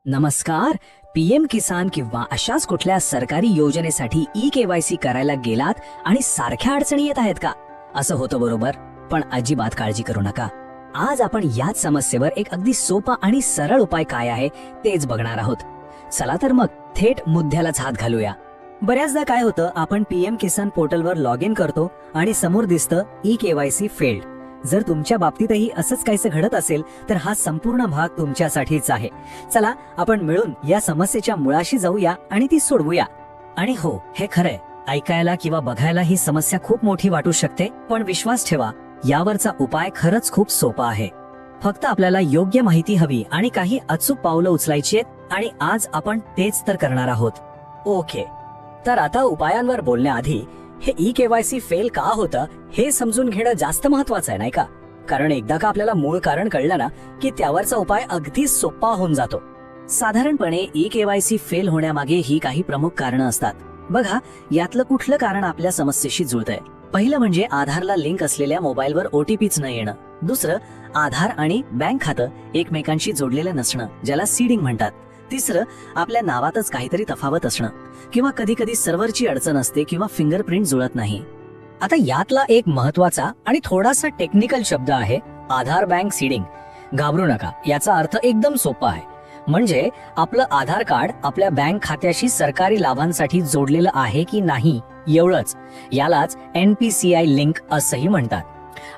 नमस्कार. पीएम किसान किंवा अशाच कुठल्या सरकारी योजनेसाठी ई-केवायसी करायला गेलात आणि सारख्या अडचणी येत आहेत का? असं होतं बरोबर, पण अजिबात काळजी करू नका. आज आपण याच समस्येवर एक अगदी सोपा आणि सरळ उपाय काय आहे तेच बघणार आहोत. चला तर मग थेट मुद्द्यालाच हात घालूया. बऱ्याचदा काय होतं, आपण पीएम किसान पोर्टलवर लॉग इन करतो आणि समोर दिसतं ई-केवायसी फेल्ड. जर तुमच्या बाबतीतही असंच काहीसं घडत असेल तर हा संपूर्ण भाग तुमच्यासाठीच आहे. चला आपण मिळून या समस्येच्या मुळाशी जाऊया आणि ती सोडवूया. आणि हो, हे खरंय, ऐकायला किंवा बघायला ही समस्या खूप मोठी वाटू शकते, पण विश्वास ठेवा, यावरचा उपाय खरंच खूप सोपा आहे. फक्त आपल्याला योग्य माहिती हवी आणि काही अचूक पावलं उचलायची आहेत, आणि आज आपण तेच तर करणार आहोत. ओके, तर आता उपायांवर बोलण्याआधी हे ई-केवायसी फेल का होतं हे समजून घेणं जास्त महत्वाचं आहे, नाही का? कारण एकदा का आपल्याला मूळ कारण कळलं ना, की त्यावरचा उपाय अगदी सोपा होऊन जातो. साधारणपणे ई-केवायसी फेल होण्यामागे ही काही प्रमुख कारणं असतात. बघा, यातलं कुठलं कारण आपल्या समस्येशी जुळतंय? पहिलं म्हणजे आधारला लिंक असलेल्या मोबाईलवर ओटीपीच न येणं. दुसरं, आधार आणि बँक खातं एकमेकांशी जोडलेलं नसणं, ज्याला सीडिंग म्हणतात. तिसरं, आपल्या नावातच काहीतरी तफावत असणं, किंवा कधी कधी सर्व्हरची अडचण असते किंवा फिंगरप्रिंट जुळत नाही. आता यातला एक महत्वाचा आणि थोडासा टेक्निकल शब्द आहे आधार बँक सीडिंग. घाबरू नका, याचा अर्थ एकदम सोपा आहे. म्हणजे आपलं आधार कार्ड आपल्या बँक खात्याशी सरकारी लाभांसाठी जोडलेलं आहे की नाही एवढंच. यालाच NPCI लिंक असंही म्हणतात.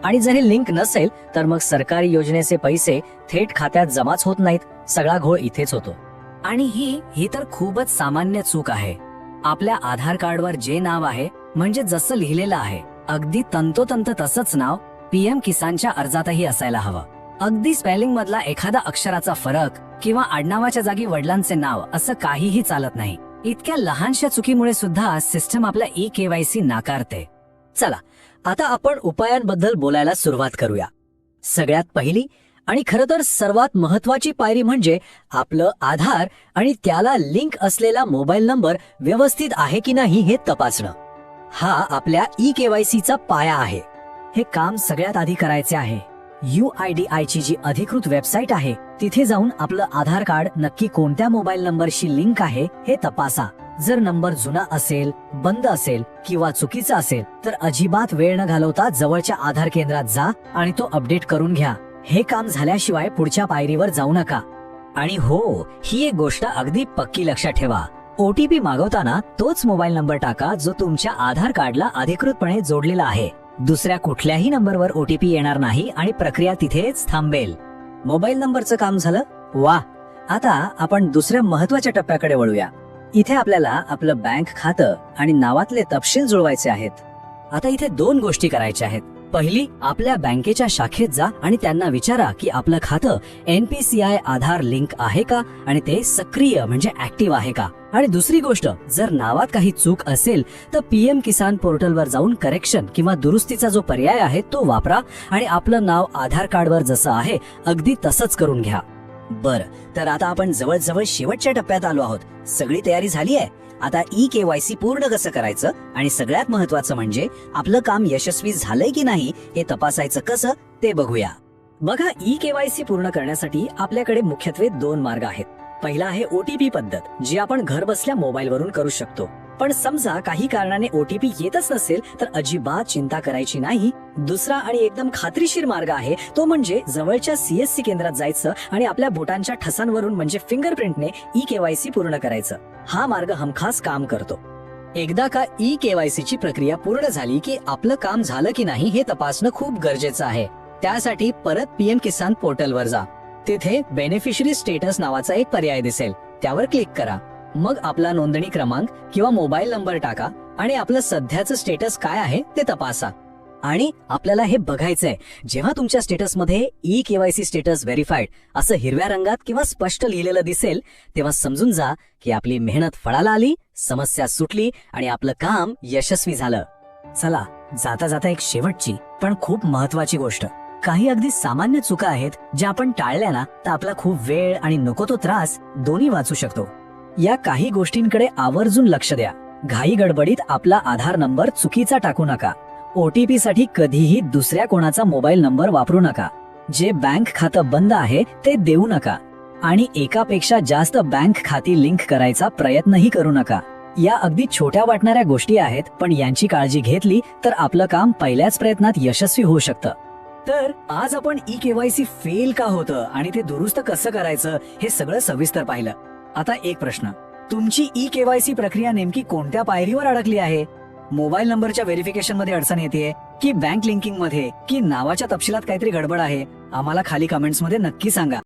आणि जर हे लिंक नसेल तर मग सरकारी योजनेचे पैसे थेट खात्यात जमाच होत नाहीत. सगळा घोळ इथेच होतो. आणि ही तर खूपच सामान्य चूक आहे. आपल्या आधार कार्डवर जे नाव आहे, म्हणजे जसं लिहिलेलं आहे, अगदी तंतोतंत तसंच नाव पीएम किसानच्या अर्जातही असायला हवं. अगदी स्पेलिंग मधला एखादा अक्षराचा फरक किंवा आडनावाच्या जागी वडिलांचे नाव असं काहीही चालत नाही. इतक्या लहानशा चुकीमुळे सुद्धा सिस्टम आपला ई-केवायसी नाकारते. चला आता आपण उपायांबद्दल बोलायला सुरुवात करूया. सगळ्यात पहिली आणि खरं तर सर्वात महत्वाची पायरी म्हणजे आपलं आधार आणि त्याला लिंक असलेला मोबाईल नंबर व्यवस्थित आहे की नाही हे तपासणं. हा आपल्या ई-केवायसीचा पाया आहे. हे काम सगळ्यात आधी करायचे आहे. UIDI ची जी अधिकृत वेबसाईट आहे तिथे जाऊन आपलं आधार कार्ड नक्की कोणत्या मोबाईल नंबरशी लिंक आहे हे तपासा. जर नंबर जुना असेल, बंद असेल किंवा चुकीचा असेल तर अजिबात वेळ न घालवता जवळच्या आधार केंद्रात जा आणि तो अपडेट करून घ्या. हे काम झाल्याशिवाय पुढच्या पायरीवर जाऊ नका. आणि हो, ही एक गोष्ट अगदी पक्की लक्षात ठेवा, ओटीपी मागवताना तोच मोबाईल नंबर टाका जो तुमच्या आधार कार्डला अधिकृतपणे जोडलेला आहे. दुसऱ्या कुठल्याही नंबरवर ओटीपी येणार नाही आणि प्रक्रिया तिथेच थांबेल. मोबाईल नंबरचं काम झालं? वा. आता आपण दुसऱ्या महत्वाच्या टप्प्याकडे वळूया. इथे आपल्याला आपलं बँक खातं आणि नावातले तपशील जुळवायचे आहेत. आता इथे दोन गोष्टी करायच्या आहेत. पहिली, आपल्या बँकेच्या शाखेत जा आणि त्यांना विचारा की आपलं खातं NPCI आधार लिंक आहे का आणि ते सक्रिय म्हणजे ऍक्टिव्ह आहे का. आणि दुसरी गोष्ट, जर नावात काही चूक असेल तर पीएम किसान पोर्टलवर जाऊन करेक्शन किंवा दुरुस्तीचा जो पर्याय आहे तो वापरा आणि आपलं नाव आधार कार्डवर जसं आहे अगदी तसंच करून घ्या. बरं, तर आता आपण जवळजवळ शेवटच्या टप्प्यात आलो आहोत. सगळी तयारी झाली आहे. आता ई-केवायसी पूर्ण कसं करायचं आणि सगळ्यात महत्वाचं म्हणजे आपलं काम यशस्वी झालंय की नाही हे तपासायचं कसं ते बघूया. बघा, ई-केवायसी पूर्ण करण्यासाठी आपल्याकडे मुख्यत्वे दोन मार्ग आहेत. पहिला आहे ओटीपी पद्धत, जी आपण घर बसल्या मोबाईलवरून करू शकतो. पण समजा काही कारणाने ओटीपी येतच नसेल तर अजिबात चिंता करायची नाही. दुसरा आणि एकदम खात्रीशीर मार्ग आहे तो म्हणजे जवळच्या CSC केंद्रात जायचं आणि आपल्या बोटांच्या ठसांवरून म्हणजे फिंगरप्रिंटने ई-केवायसी पूर्ण करायचं. हा मार्ग हमखास काम करतो. एकदा का ई-केवायसी ची प्रक्रिया पूर्ण झाली की आपलं काम झालं की नाही हे तपासणं खूप गरजेचं आहे. त्यासाठी परत पीएम किसान पोर्टलवर जा. तिथे बेनिफिशरी स्टेटस नावाचा एक पर्याय दिसेल, त्यावर क्लिक करा. मग आपला नोंदणी क्रमांक किंवा मोबाईल नंबर टाका आणि आपलं सध्याचं स्टेटस काय आहे ते तपासा. आणि आपल्याला हे बघायचंय, जेव्हा तुमच्या स्टेटसमध्ये ई-केवायसी स्टेटस व्हेरीफाईड असं हिरव्या रंगात किंवा स्पष्ट लिहिलेलं दिसेल, तेव्हा समजून जा की आपली मेहनत फळाला आली, समस्या सुटली आणि आपलं काम यशस्वी झालं. चला, जाता जाता एक शेवटची पण खूप महत्वाची गोष्ट. काही अगदी सामान्य चुका आहेत ज्या आपण टाळल्या ना तर आपला खूप वेळ आणि नको तो त्रास दोन्ही वाचू शकतो. या काही गोष्टींकडे आवर्जून लक्ष द्या. घाई गडबडीत आपला आधार नंबर चुकीचा टाकू नका. ओटीपी साठी कधीही दुसऱ्या कोणाचा मोबाईल नंबर वापरू नका. जे बँक खातं बंद आहे ते देऊ नका. आणि एकापेक्षा जास्त बँक खाती लिंक करायचा प्रयत्नही करू नका. या अगदी छोट्या वाटणाऱ्या गोष्टी आहेत, पण यांची काळजी घेतली तर आपलं काम पहिल्याच प्रयत्नात यशस्वी होऊ शकतं. तर आज आपण ई-केवायसी फेल का होतं आणि ते दुरुस्त कसं करायचं हे सगळं सविस्तर पाहिलं. आता एक प्रश्न, तुमची ई-केवायसी प्रक्रिया नेमकी कोणत्या पायरीवर अडकली आहे? मोबाईल नंबरच्या व्हेरिफिकेशन मध्ये अडचण येते की बँक लिंकिंग मध्ये, की नावाच्या तपशिलात काहीतरी गडबड आहे? आम्हाला खाली कमेंट्स मध्ये नक्की सांगा.